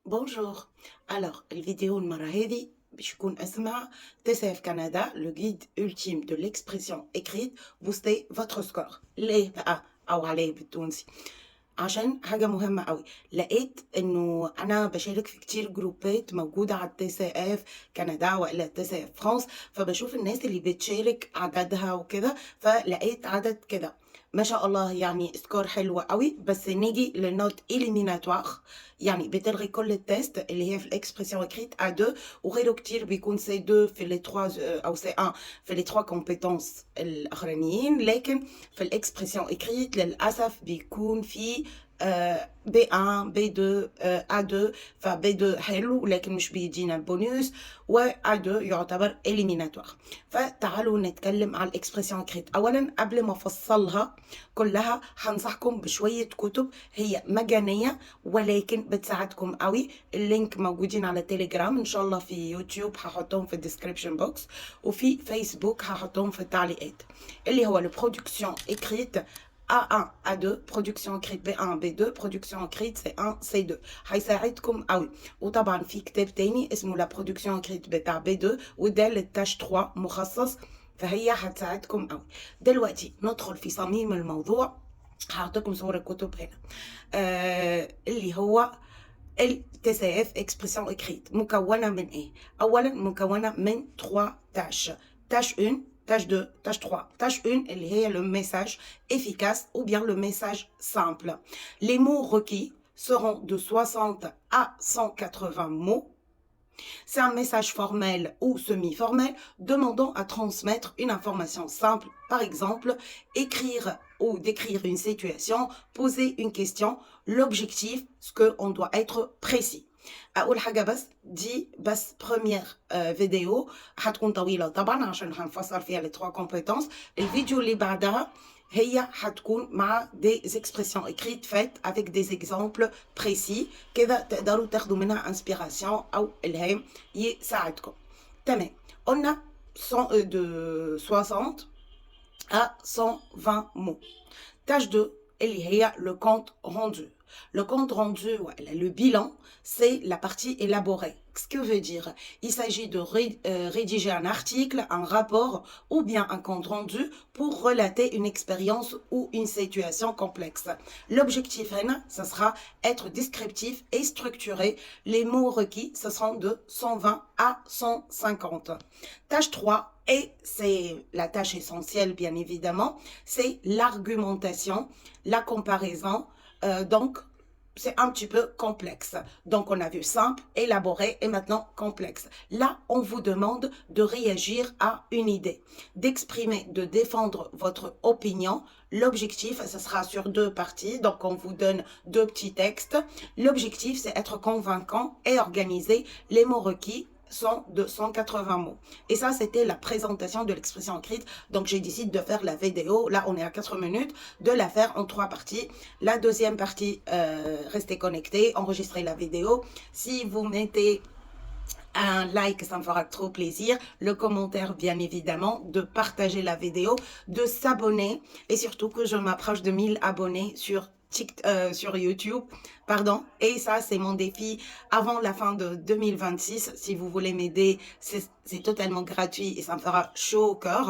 Bonjour. Alors, الفيديو المرة هذه باش يكون اسمها TCF Canada, le guide ultime de l'expression écrite, booster votre score. ليه بقى؟ أو عليه بالتونسي. عشان حاجة مهمة قوي، لقيت انه انا بشارك في كتير جروبات موجودة على التي سي اف كندا والى التي سي اف فرانس، فبشوف الناس اللي بتشارك عددها وكده، فلقيت عدد كده ما شاء الله، يعني سكور حلو قوي. بس نيجي للنوت إليميناتوار، يعني بتلغي كل التيست اللي هي في الاكسبرسيون اكريت A2، وغيره كتير بيكون C2 في لي 3 او C1 في لي 3 كومبيتونس الاخرانيين، لكن في الاكسبرسيون اكريت للاسف بيكون في B1 B2 A2. ف B2 حلو لكن مش بيدينا البونus، و A2 يعتبر إليميناتوار. فتعالوا نتكلم على الاكسبرسيون اكريت. اولا قبل ما افصلها كلها هنصحكم بشوية كتب، هي مجانية ولكن بتساعدكم قوي. اللينك موجودين على تيليجرام ان شاء الله، في يوتيوب هحطهم في الديسكريبشن بوكس، وفي فيسبوك هحطهم في التعليقات. اللي هو البرودكسيون اكريت A1 A2، برودكسيون اكريت B1 B2، برودكسيون اكريت C1 C2. هيساعدكم قوي. وطبعا في كتاب تاني اسمه لا برودكسيون اكريت بتاع B2، وده للتاش 3 مخصص، فهي هتساعدكم قوي. دلوقتي ندخل في صميم الموضوع. هحطلكم صور الكتب هنا. اللي هو التي سي اف اكسبرسيون اكريت مكونه من ايه؟ اولا مكونه من 3 تاش. تاش 1، tâche 2, tâche 3. Tâche 1, اللي هي le message efficace ou bien le message simple. Les mots requis seront de 60 à 180 mots. C'est un message formel ou semi-formel demandant à transmettre une information simple. Par exemple, écrire ou décrire une situation, poser une question. L'objectif, ce qu'on doit être précis. اول حاجه بس دي بس بروميير فيديو، هتكون طويله طبعا عشان هنفصل فيها لي 3 كومبيتونس. الفيديو اللي بعدها هي هتكون مع دي اكسبرسيون اكريت فات افيك دي اكزامبل بريسي، كده تقدروا تاخدوا منها انسبيراسيون او الهام يساعدكم. تمام. قلنا de 60 à 120 mots. Tâche 2, اللي هي le compte rendu. Le compte rendu, le bilan, c'est la partie élaborée. Ce que veut dire, il s'agit de rédiger un article, un rapport ou bien un compte rendu pour relater une expérience ou une situation complexe. L'objectif, ça sera être descriptif et structuré. Les mots requis, ce seront de 120 à 150. Tâche 3, et c'est la tâche essentielle bien évidemment, c'est l'argumentation, la comparaison. Donc, c'est un petit peu complexe. Donc, on a vu simple, élaboré et maintenant complexe. Là, on vous demande de réagir à une idée, d'exprimer, de défendre votre opinion. L'objectif, ce sera sur 2 parties. Donc, on vous donne 2 petits textes. L'objectif, c'est être convaincant et organisé. Les mots requis sont de 180 mots. Et ça, c'était la présentation de l'expression écrite. Donc, j'ai décidé de faire la vidéo. Là, on est à 4 minutes, de la faire en 3 parties. La deuxième partie, restez connectés, enregistrez la vidéo. Si vous mettez un like, ça me fera trop plaisir. Le commentaire, bien évidemment, de partager la vidéo, de s'abonner, et surtout que je m'approche de 1000 abonnés sur YouTube, pardon. Et ça, c'est mon défi avant la fin de 2026. Si vous voulez m'aider, c'est totalement gratuit et ça me fera chaud au cœur.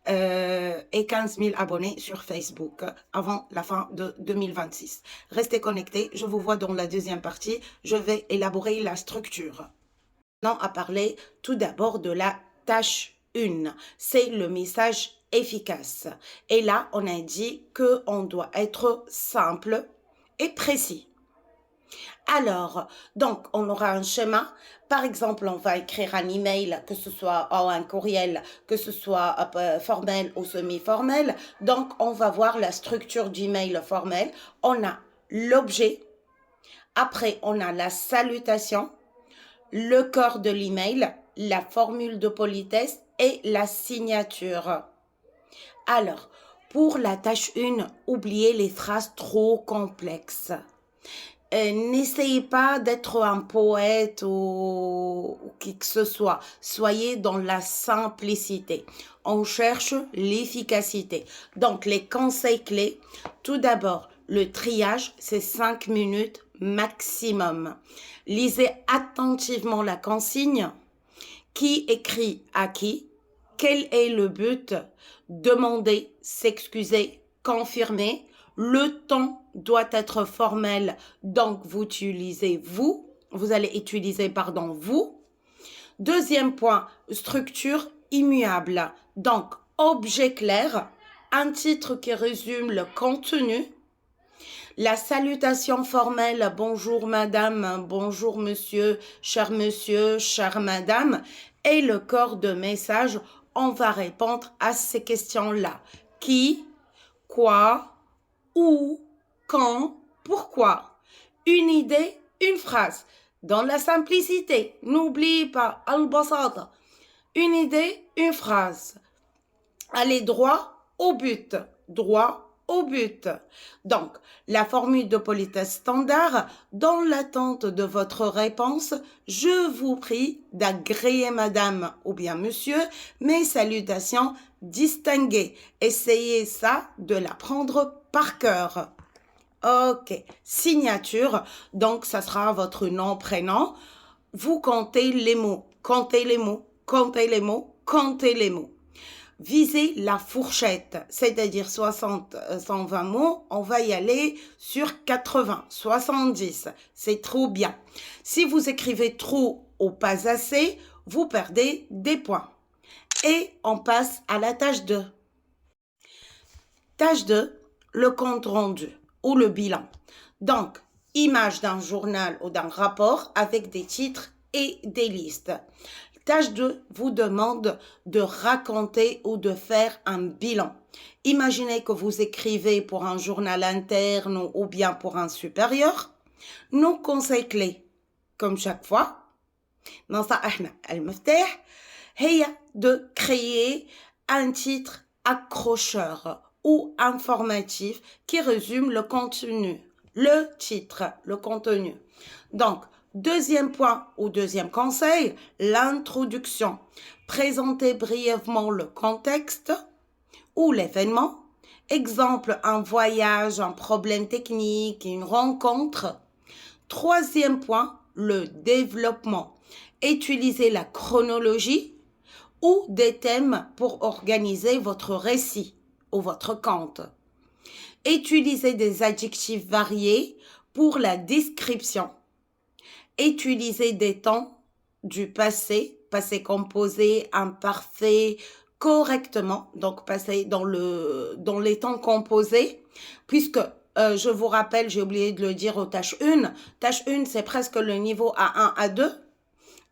Et 15 000 abonnés sur Facebook avant la fin de 2026. Restez connectés. Je vous vois dans la deuxième partie. Je vais élaborer la structure. Maintenant, à parler tout d'abord de la tâche 1. C'est le message efficace. Et là, on a dit qu'on doit être simple et précis. Alors, donc, on aura un schéma. Par exemple, on va écrire un email, que ce soit un courriel, que ce soit formel ou semi-formel. Donc, on va voir la structure d'email formel. On a l'objet. Après, on a la salutation, le corps de l'email, la formule de politesse et la signature. Alors, pour la tâche 1, oubliez les phrases trop complexes. N'essayez pas d'être un poète ou qui que ce soit. Soyez dans la simplicité. On cherche l'efficacité. Donc, les conseils clés. Tout d'abord, le triage, c'est 5 minutes maximum. Lisez attentivement la consigne. Qui écrit à qui? Quel est le but? Demander, s'excuser, confirmer. Le temps doit être formel, donc vous utilisez vous. Vous allez utiliser, pardon, vous. Deuxième point, structure immuable. Donc, objet clair, un titre qui résume le contenu. La salutation formelle, bonjour madame, bonjour monsieur, chère madame, et le corps de message, on va répondre à ces questions-là. Qui, quoi, où, quand, pourquoi. Une idée, une phrase. Dans la simplicité, n'oublie pas, al-basata. Une idée, une phrase. Allez droit au but. Droit au but. Donc, la formule de politesse standard, dans l'attente de votre réponse, je vous prie d'agréer madame ou bien monsieur mes salutations distinguées. Essayez ça de l'apprendre par cœur. Ok, signature, donc ça sera votre nom, prénom. Vous comptez les mots, comptez les mots, comptez les mots, comptez les mots. Visez la fourchette, c'est-à-dire 60, 120 mots, on va y aller sur 80, 70, c'est trop bien. Si vous écrivez trop ou pas assez, vous perdez des points. Et on passe à la tâche 2. Tâche 2, le compte rendu ou le bilan. Donc, image d'un journal ou d'un rapport avec des titres et des listes. Tâche 2 vous demande de raconter ou de faire un bilan. Imaginez que vous écrivez pour un journal interne ou bien pour un supérieur. Nos conseils clés, comme chaque fois, نصائحنا المفتاح هي de créer un titre accrocheur ou informatif qui résume le contenu. Le titre, le contenu. Donc, deuxième point ou deuxième conseil, l'introduction. Présentez brièvement le contexte ou l'événement. Exemple, un voyage, un problème technique, une rencontre. Troisième point, le développement. Utilisez la chronologie ou des thèmes pour organiser votre récit ou votre conte. Utilisez des adjectifs variés pour la description. Utilisez des temps du passé, passé composé, imparfait, correctement, donc passé dans les temps composés, puisque je vous rappelle, j'ai oublié de le dire aux tâches 1. Tâche 1, c'est presque le niveau A1, A2.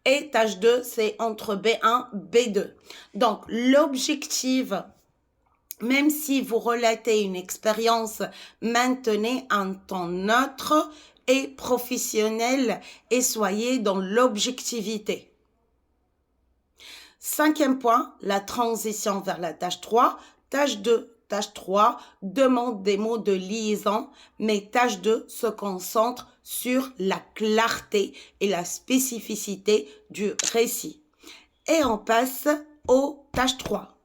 Et tâche 2, c'est entre B1, B2. Donc, l'objectif, même si vous relatez une expérience, maintenez un ton neutre et professionnel et soyez dans l'objectivité. Cinquième point, la transition vers la tâche 3. Tâche 2, tâche 3 demande des mots de liaison, mais tâche 2 se concentre sur la clarté et la spécificité du récit. Et on passe aux tâches 3.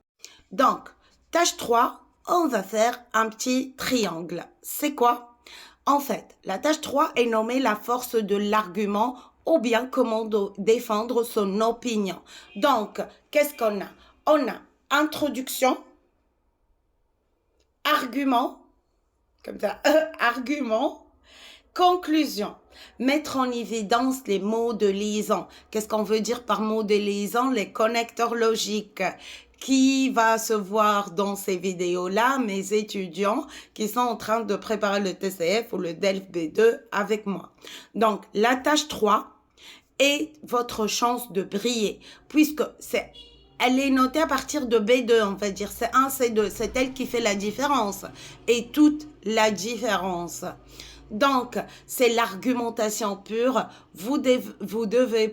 Donc, tâche 3, on va faire un petit triangle. C'est quoi? En fait, la tâche 3 est nommée la force de l'argument ou bien comment défendre son opinion. Donc, qu'est-ce qu'on a? On a introduction, argument, comme ça, argument, conclusion. Mettre en évidence les mots de liaison. Qu'est-ce qu'on veut dire par mots de liaison? Les connecteurs logiques. Qui va se voir dans ces vidéos-là? Mes étudiants qui sont en train de préparer le TCF ou le DELF B2 avec moi. Donc, la tâche 3 est votre chance de briller, puisque elle est notée à partir de B2, on va dire. C'est 1, c'est 2. C'est elle qui fait la différence. Et toute la différence. Donc, c'est l'argumentation pure. Vous devez,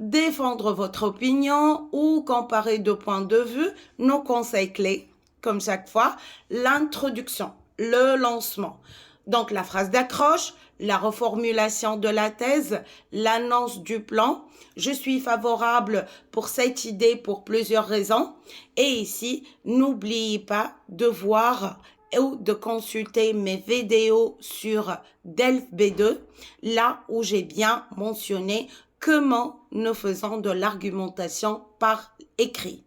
défendre votre opinion ou comparer deux points de vue. Nos conseils clés, comme chaque fois, l'introduction, le lancement. Donc, la phrase d'accroche, la reformulation de la thèse, l'annonce du plan. Je suis favorable pour cette idée pour plusieurs raisons. Et ici, n'oubliez pas de voir ou de consulter mes vidéos sur DELF B2, là où j'ai bien mentionné comment nous faisons de l'argumentation par écrit.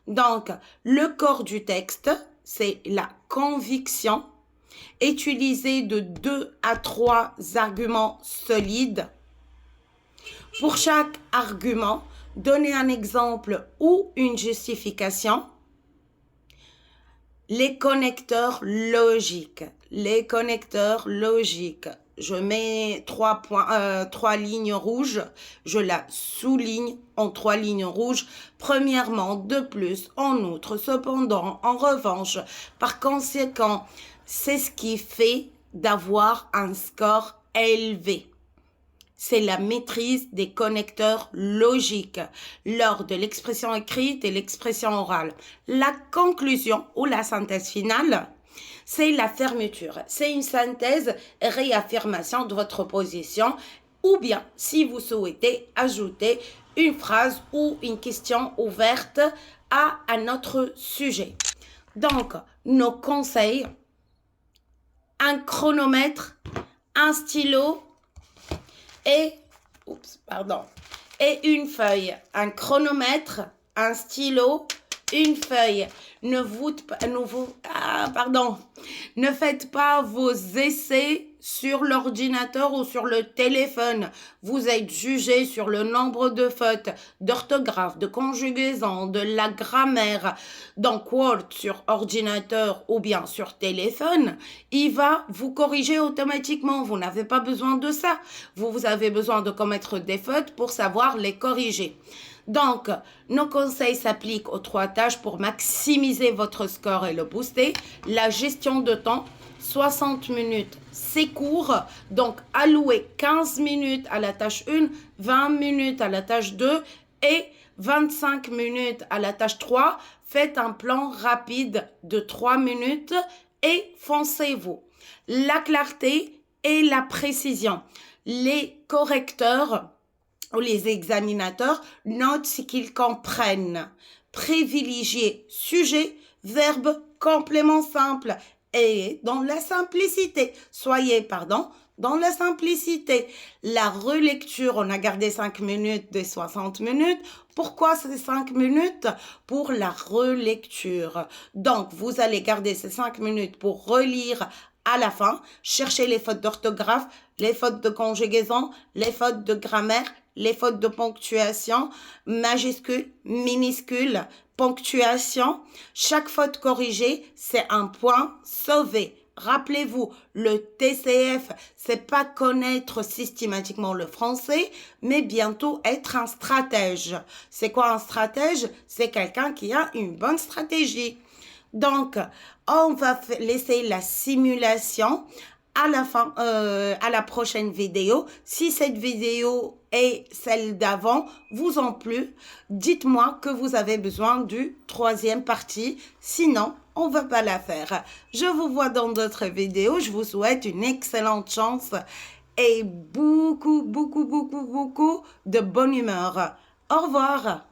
Donc, le corps du texte, c'est la conviction, utilisée de 2 à 3 arguments solides. Pour chaque argument, donnez un exemple ou une justification. Les connecteurs logiques. Les connecteurs logiques. Je mets 3 lignes rouges. Je la souligne en 3 lignes rouges. Premièrement, de plus, en outre, cependant, en revanche, par conséquent, c'est ce qui fait d'avoir un score élevé. C'est la maîtrise des connecteurs logiques lors de l'expression écrite et l'expression orale. La conclusion ou la synthèse finale, c'est la fermeture. C'est une synthèse et réaffirmation de votre position ou bien, si vous souhaitez, ajouter une phrase ou une question ouverte à un autre sujet. Donc, nos conseils, un chronomètre, un stylo, et une feuille, un chronomètre, un stylo, une feuille. Ne faites pas vos essais sur l'ordinateur ou sur le téléphone. Vous êtes jugé sur le nombre de fautes d'orthographe, de conjugaison, de la grammaire. Donc Word sur ordinateur ou bien sur téléphone, il va vous corriger automatiquement. Vous n'avez pas besoin de ça. Vous avez besoin de commettre des fautes pour savoir les corriger. Donc, nos conseils s'appliquent aux 3 tâches pour maximiser votre score et le booster. La gestion de temps, 60 minutes, c'est court. Donc, allouez 15 minutes à la tâche 1, 20 minutes à la tâche 2 et 25 minutes à la tâche 3. Faites un plan rapide de 3 minutes et foncez-vous. La clarté et la précision. Les correcteurs ou les examinateurs notent ce qu'ils comprennent. Privilégiez sujet, verbe, complément simple et dans la simplicité. Dans la simplicité. La relecture, on a gardé 5 minutes des 60 minutes. Pourquoi ces 5 minutes? Pour la relecture. Donc, vous allez garder ces 5 minutes pour relire à la fin, chercher les fautes d'orthographe, les fautes de conjugaison, les fautes de grammaire, les fautes de ponctuation, majuscule, minuscule, ponctuation. Chaque faute corrigée, c'est un point sauvé. Rappelez-vous, le TCF, c'est pas connaître systématiquement le français, mais bientôt être un stratège. C'est quoi un stratège? C'est quelqu'un qui a une bonne stratégie. Donc, on va laisser la simulation à la fin, à la prochaine vidéo. Si cette vidéo et celle d'avant vous ont plu, dites-moi que vous avez besoin du 3e partie. Sinon, on ne va pas la faire. Je vous vois dans d'autres vidéos. Je vous souhaite une excellente chance et beaucoup de bonne humeur. Au revoir.